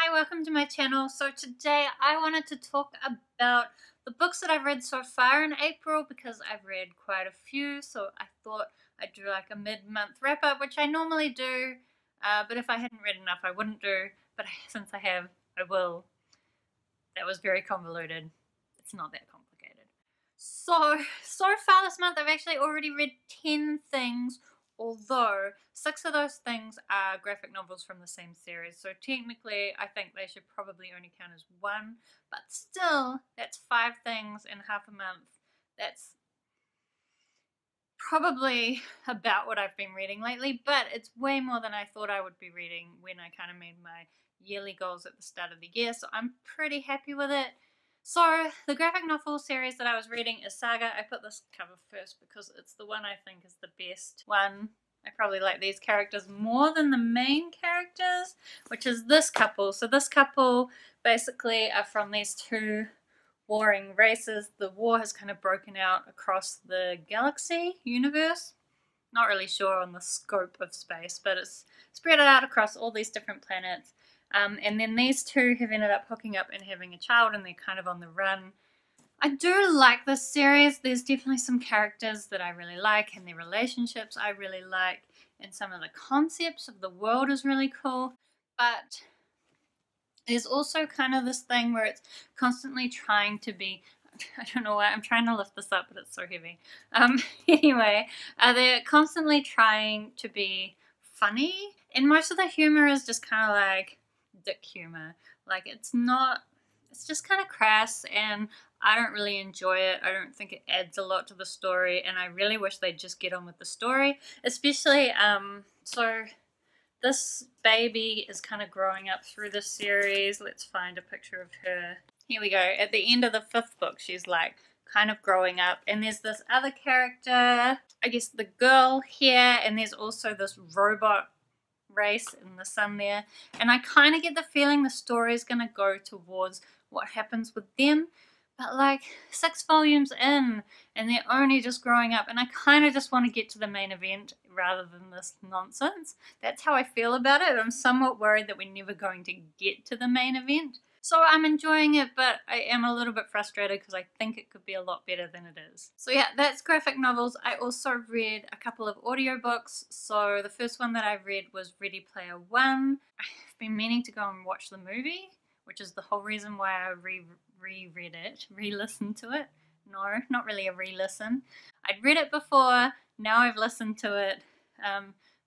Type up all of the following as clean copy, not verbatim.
Hi, welcome to my channel. So today I wanted to talk about the books that I've read so far in April because I've read quite a few, so I thought I'd do like a mid-month wrap-up, which I normally do, but if I hadn't read enough I wouldn't do, but since I have, I will. That was very convoluted. It's not that complicated. So far this month I've actually already read 10 things, although 6 of those things are graphic novels from the same series. So technically I think they should probably only count as one, but still, that's 5 things in half a month. That's probably about what I've been reading lately, but it's way more than I thought I would be reading when I kind of made my yearly goals at the start of the year, so I'm pretty happy with it. So the graphic novel series that I was reading is Saga. I put this cover first because it's the one I think is the best one. I probably like these characters more than the main characters, which is this couple. So this couple basically are from these two warring races. The war has kind of broken out across the galaxy universe. Not really sure on the scope of space, but it's spread out across all these different planets. And then these two have ended up hooking up and having a child, and they're kind of on the run. I do like this series. There's definitely some characters that I really like, and their relationships I really like, and some of the concepts of the world is really cool. But there's also kind of this thing where it's constantly trying to be, I don't know why I'm trying to lift this up, but it's so heavy. Anyway, they're constantly trying to be funny, and most of the humor is just kind of like dick humor. Like, it's just kind of crass, and I don't really enjoy it. I don't think it adds a lot to the story, and I really wish they'd just get on with the story. Especially, so this baby is kind of growing up through the series. Let's find a picture of her. Here we go. At the end of the 5th book, she's like kind of growing up, and there's this other character, I guess the girl here, and there's also this robot race in the sun there, and I kind of get the feeling the story is going to go towards what happens with them, but like 6 volumes in and they're only just growing up, and I kind of just want to get to the main event rather than this nonsense. That's how I feel about it. I'm somewhat worried that we're never going to get to the main event. So I'm enjoying it, but I am a little bit frustrated because I think it could be a lot better than it is. So yeah, that's graphic novels. I also read a couple of audiobooks. So the first one that I read was Ready Player One. I've been meaning to go and watch the movie, which is the whole reason why I re-read it, re-listened to it. No, not really a re-listen. I'd read it before, now I've listened to it.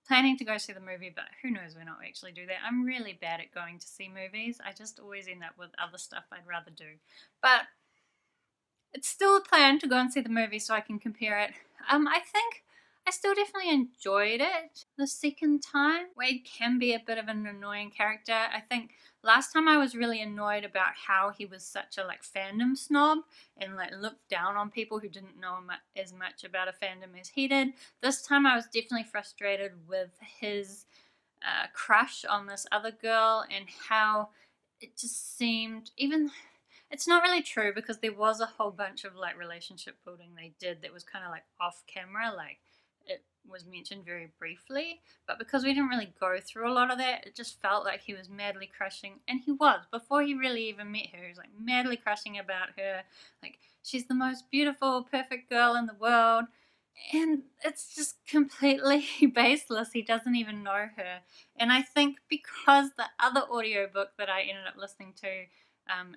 Planning to go see the movie, but who knows when I'll actually do that. I'm really bad at going to see movies. I just always end up with other stuff I'd rather do. But it's still a plan to go and see the movie so I can compare it. I think I still definitely enjoyed it the second time. Wade can be a bit of an annoying character. I think last time I was really annoyed about how he was such a like fandom snob and like looked down on people who didn't know as much about a fandom as he did. This time I was definitely frustrated with his crush on this other girl and how it just seemed, even it's not really true because there was a whole bunch of like relationship building they did that was kind of like off camera, like it was mentioned very briefly, but because we didn't really go through a lot of that, it just felt like he was madly crushing, and he was, before he really even met her, he was like madly crushing about her, like she's the most beautiful, perfect girl in the world, and it's just completely baseless. He doesn't even know her. And I think because the other audiobook that I ended up listening to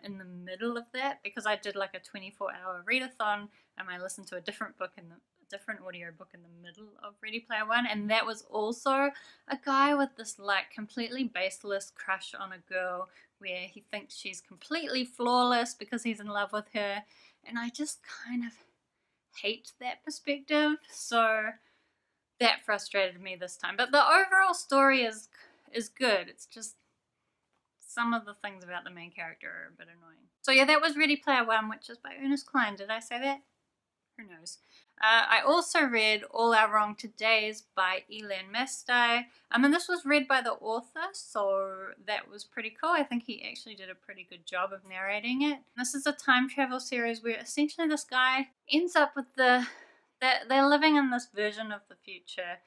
in the middle of that, because I did like a 24-hour readathon, and I listened to a different audiobook in the middle of Ready Player One, and that was also a guy with this like completely baseless crush on a girl where he thinks she's completely flawless because he's in love with her, and I just kind of hate that perspective, so that frustrated me this time. But the overall story is good. It's just some of the things about the main character are a bit annoying. So yeah, that was Ready Player One, which is by Ernest Cline. Did I say that? Who knows? I also read All Our Wrong Todays by Ilan Mastai. And this was read by the author, so that was pretty cool. I think he actually did a pretty good job of narrating it. This is a time travel series where essentially this guy ends up with they're living in this version of the future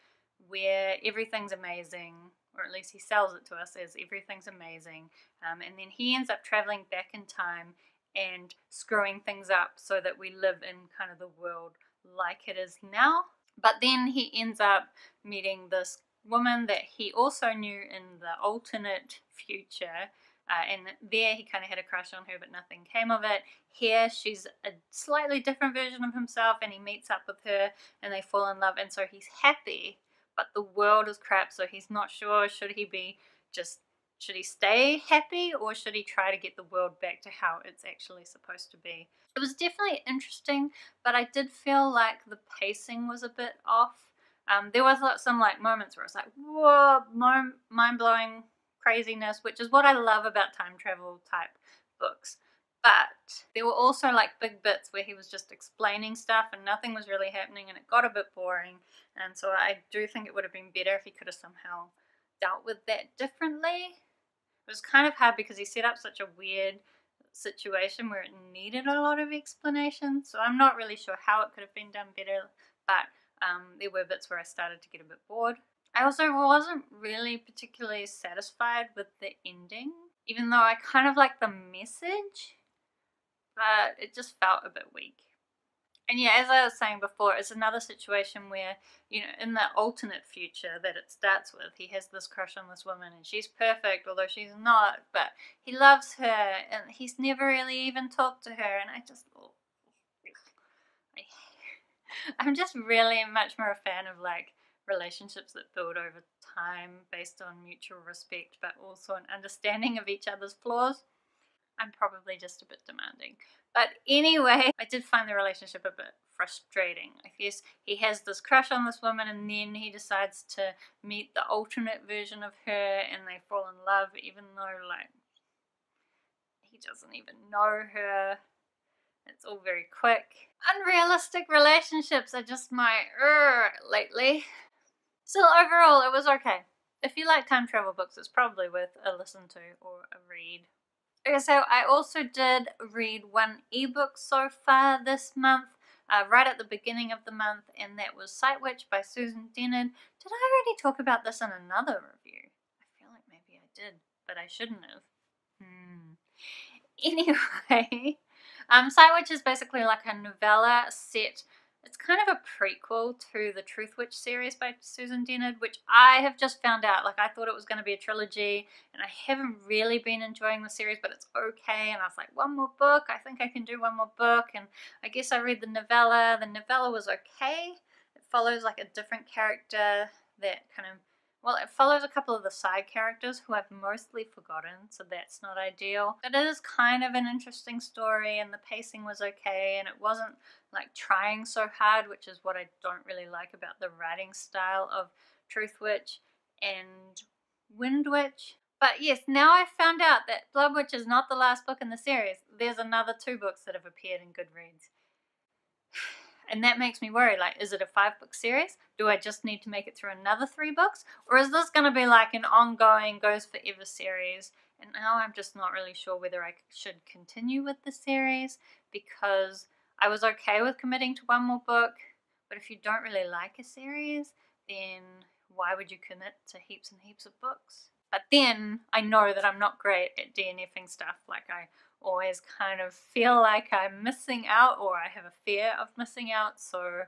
where everything's amazing, or at least he sells it to us as everything's amazing, and then he ends up traveling back in time and screwing things up so that we live in kind of the world like it is now. But then he ends up meeting this woman that he also knew in the alternate future, and there he kind of had a crush on her, but nothing came of it. Here she's a slightly different version of himself, and he meets up with her and they fall in love, and so he's happy, but the world is crap, so he's not sure, should he stay happy, or should he try to get the world back to how it's actually supposed to be? It was definitely interesting, but I did feel like the pacing was a bit off. There was some moments where it's like, whoa, mind-blowing craziness, which is what I love about time travel type books. But there were also big bits where he was just explaining stuff and nothing was really happening, and it got a bit boring. And so I do think it would have been better if he could have somehow dealt with that differently. It was kind of hard because he set up such a weird situation where it needed a lot of explanation, so I'm not really sure how it could have been done better, but there were bits where I started to get a bit bored. I also wasn't really particularly satisfied with the ending, even though I kind of like the message, but it just felt a bit weak. And yeah, as I was saying before, it's another situation where, in the alternate future that it starts with, he has this crush on this woman and she's perfect, although she's not, but he loves her and he's never really even talked to her, and I'm just really much more a fan of relationships that build over time based on mutual respect, but also an understanding of each other's flaws. I'm probably just a bit demanding. But anyway, I did find the relationship a bit frustrating. I guess he has this crush on this woman and then he decides to meet the alternate version of her and they fall in love, even though he doesn't even know her. It's all very quick. Unrealistic relationships are just my lately. Still, overall, it was okay. If you like time travel books, it's probably worth a listen to or a read. Okay, so I also did read one ebook so far this month, right at the beginning of the month, and that was Sight Witch by Susan Dennard. Did I already talk about this in another review? I feel like maybe I did, but I shouldn't have. Anyway, Sight Witch is basically like a novella set. It's kind of a prequel to the Truth Witch series by Susan Dennard, which I have just found out. I thought it was going to be a trilogy, and I haven't really been enjoying the series, but it's okay. And I was like, one more book? I think I can do one more book. And I guess I read the novella. The novella was okay. It follows a different character that it follows a couple of the side characters who I've mostly forgotten, so that's not ideal. But it is kind of an interesting story, and the pacing was okay, and it wasn't trying so hard, which is what I don't really like about the writing style of Truth Witch and Wind Witch. But yes, now I've found out that Blood Witch is not the last book in the series. There's another 2 books that have appeared in Goodreads. And that makes me worry, is it a 5-book series? Do I just need to make it through another 3 books? Or is this going to be an ongoing, goes forever series? And now I'm just not really sure whether I should continue with the series, because I was okay with committing to 1 more book, but if you don't really like a series, then why would you commit to heaps and heaps of books? But then I know that I'm not great at DNFing stuff. I always kind of feel like I'm missing out, or I have a fear of missing out, so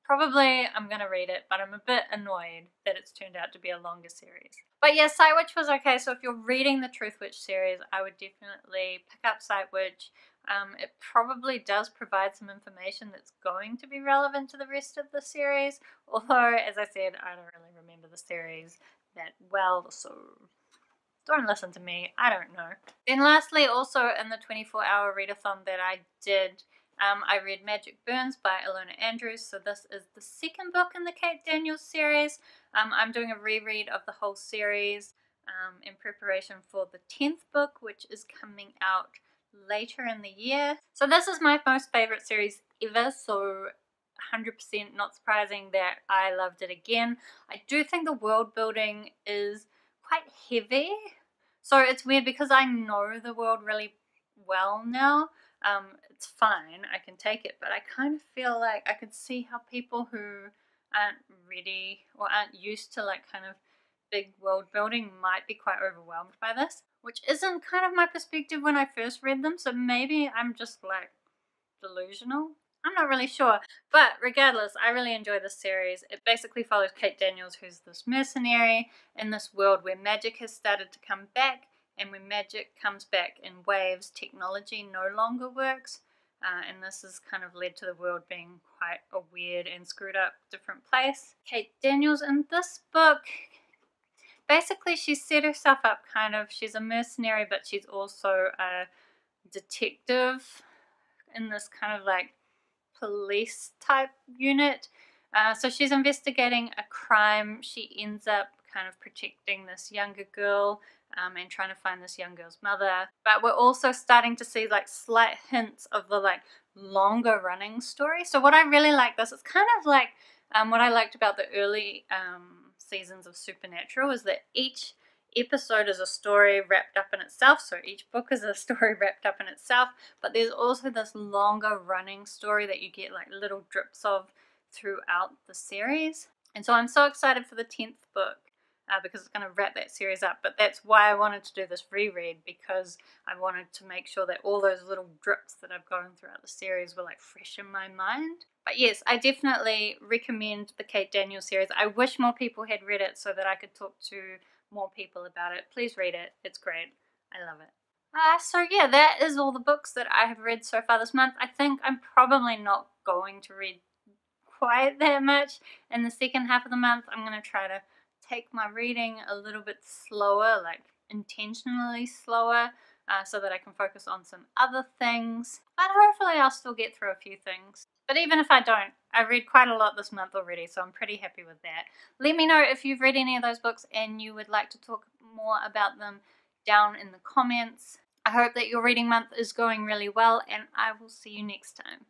probably I'm going to read it, but I'm a bit annoyed that it's turned out to be a longer series. But yeah, Sight Witch was okay, so if you're reading the Truth Witch series, I would definitely pick up Sight Witch. It probably does provide some information that's going to be relevant to the rest of the series, although, as I said, I don't really remember the series that well, so don't listen to me, I don't know. Then lastly, also in the 24-hour readathon that I did, I read Magic Burns by Ilona Andrews, so this is the 2nd book in the Kate Daniels series. I'm doing a reread of the whole series in preparation for the 10th book, which is coming out later in the year. So this is my most favourite series ever, so 100% not surprising that I loved it again. I do think the world building is quite heavy, so it's weird because I know the world really well now. It's fine, I can take it, but I kind of feel like I could see how people who aren't ready or aren't used to like kind of big world building might be quite overwhelmed by this, which isn't kind of my perspective when I first read them, so maybe I'm just like delusional. I'm not really sure, but regardless, I really enjoy this series. It basically follows Kate Daniels, who's this mercenary in this world where magic has started to come back, and when magic comes back in waves, technology no longer works. And this has kind of led to the world being quite a weird and screwed up different place. Kate Daniels in this book, basically she set herself up kind of, she's a mercenary, but she's also a detective in this kind of like police type unit. So she's investigating a crime. She ends up kind of protecting this younger girl and trying to find this young girl's mother. But we're also starting to see like slight hints of the like longer running story. So what I really like this, it's kind of like what I liked about the early seasons of Supernatural is that each episode is a story wrapped up in itself, so each book is a story wrapped up in itself, but there's also this longer running story that you get like little drips of throughout the series. And so I'm so excited for the 10th book because it's going to wrap that series up, but that's why I wanted to do this reread, because I wanted to make sure that all those little drips that I've gotten throughout the series were like fresh in my mind. But yes, I definitely recommend the Kate Daniels series. I wish more people had read it so that I could talk to more people about it. Please read it. It's great. I love it. So yeah, that is all the books that I have read so far this month. I think I'm probably not going to read quite that much in the second half of the month. I'm going to try to take my reading a little bit slower, like intentionally slower, so that I can focus on some other things. But hopefully I'll still get through a few things. But even if I don't, I've read quite a lot this month already, so I'm pretty happy with that. Let me know if you've read any of those books and you would like to talk more about them down in the comments. I hope that your reading month is going really well, and I will see you next time.